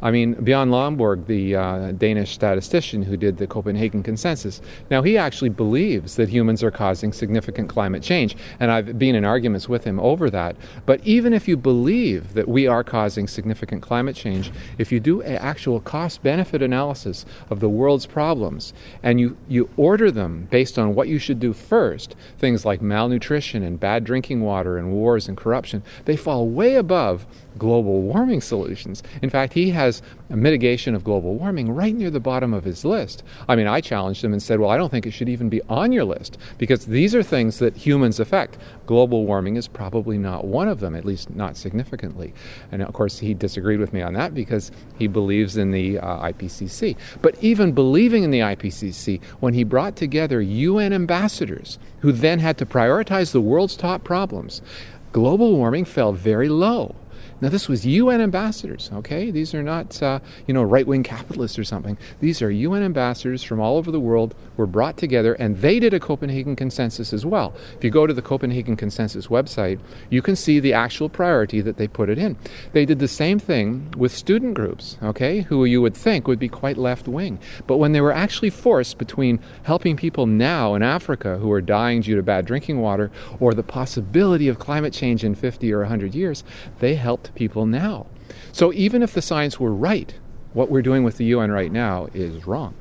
I mean, Bjørn Lomborg, the Danish statistician who did the Copenhagen Consensus, now he actually believes that humans are causing significant climate change, and I've been in arguments with him over that. But even if you believe that we are causing significant climate change, if you do an actual cost-benefit analysis of the world's problems, and you order them based on what you should do first, things like malnutrition and bad drinking water and wars and corruption, they fall way above global warming solutions. In fact, he has a mitigation of global warming right near the bottom of his list. I mean, I challenged him and said, well, I don't think it should even be on your list, because these are things that humans affect. Global warming is probably not one of them, at least not significantly. And of course, he disagreed with me on that because he believes in the IPCC. But even believing in the IPCC, when he brought together UN ambassadors who then had to prioritize the world's top problems, global warming fell very low. Now, this was UN ambassadors, okay? These are not, right-wing capitalists or something. These are UN ambassadors from all over the world were brought together, and they did a Copenhagen Consensus as well. If you go to the Copenhagen Consensus website, you can see the actual priority that they put it in. They did the same thing with student groups, okay, who you would think would be quite left-wing. But when they were actually forced between helping people now in Africa who are dying due to bad drinking water or the possibility of climate change in 50 or 100 years, they helped people now. So even if the science were right, what we're doing with the UN right now is wrong.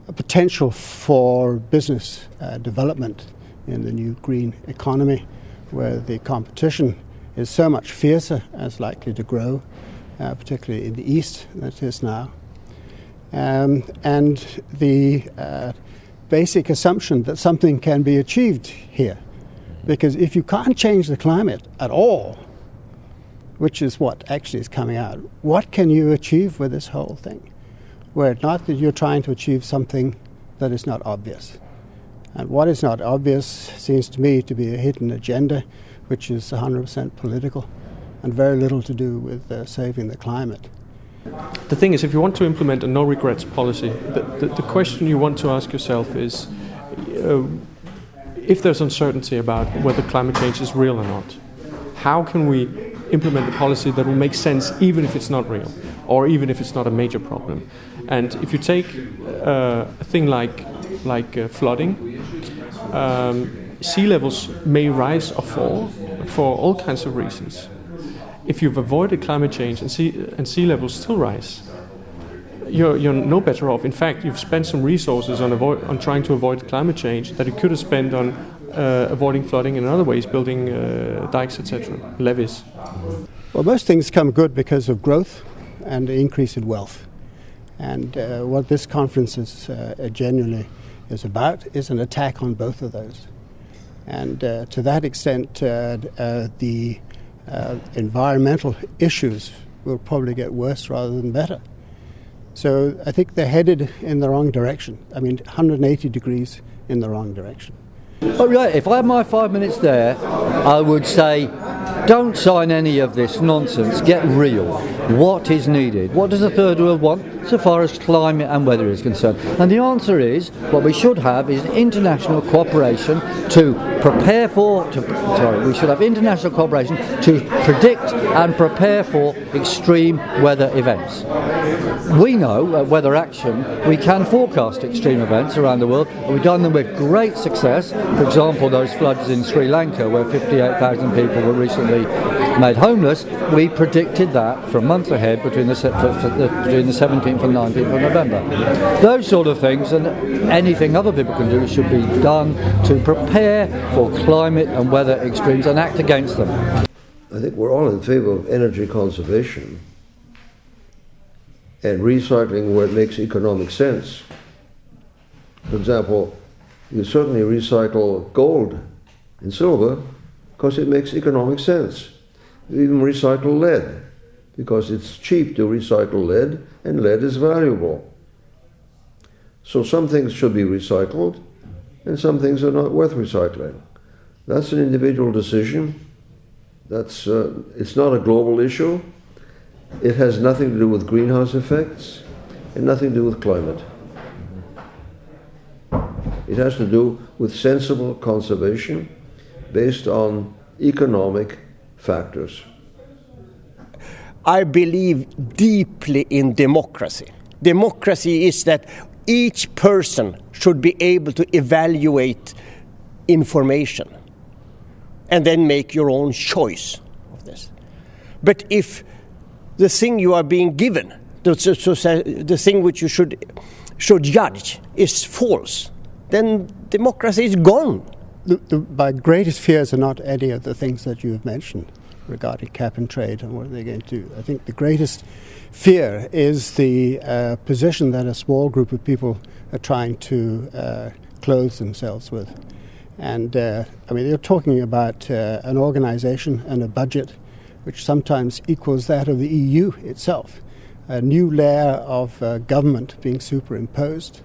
A potential for business development in the new green economy, where the competition is so much fiercer and is likely to grow, particularly in the East than it is now. And the basic assumption that something can be achieved here. Because if you can't change the climate at all, which is what actually is coming out, what can you achieve with this whole thing? Where it's not that you're trying to achieve something that is not obvious. And what is not obvious seems to me to be a hidden agenda, which is 100% political and very little to do with saving the climate. The thing is, if you want to implement a no-regrets policy, the question you want to ask yourself is, if there's uncertainty about whether climate change is real or not, how can we implement a policy that will make sense even if it's not real, or even if it's not a major problem? And if you take a thing like flooding, sea levels may rise or fall for all kinds of reasons. If you've avoided climate change and sea levels still rise, you're no better off. In fact, you've spent some resources on trying to avoid climate change that you could have spent on avoiding flooding in other ways, building dikes, etc., levees. Well, most things come good because of growth and increase in wealth. And what this conference is genuinely is about is an attack on both of those. And to that extent, the environmental issues will probably get worse rather than better. So I think they're headed in the wrong direction. I mean, 180 degrees in the wrong direction. Oh, right. If I had my 5 minutes there, I would say, don't sign any of this nonsense. Get real. What is needed? What does the third world want so far as climate and weather is concerned? And the answer is, what we should have is international cooperation to prepare for, we should have international cooperation to predict and prepare for extreme weather events. We know at Weather Action we can forecast extreme events around the world, and we've done them with great success. For example, those floods in Sri Lanka where 58,000 people were recently made homeless, we predicted that for a month ahead between the 17th and 19th of November. Those sort of things, and anything other people can do, should be done to prepare for climate and weather extremes and act against them. I think we're all in favor of energy conservation and recycling where it makes economic sense. For example, you certainly recycle gold and silver because it makes economic sense. You even recycle lead because it's cheap to recycle lead, and lead is valuable. So some things should be recycled and some things are not worth recycling. That's an individual decision. It's not a global issue. It has nothing to do with greenhouse effects and nothing to do with climate. It has to do with sensible conservation based on economic factors. I believe deeply in democracy. Democracy is that each person should be able to evaluate information and then make your own choice of this. But if the thing you are being given, the thing which you should judge, is false, then democracy is gone. My greatest fears are not any of the things that you have mentioned regarding cap and trade and what they're going to do. I think the greatest fear is the position that a small group of people are trying to clothe themselves with. And you're talking about an organization and a budget which sometimes equals that of the EU itself. A new layer of government being superimposed.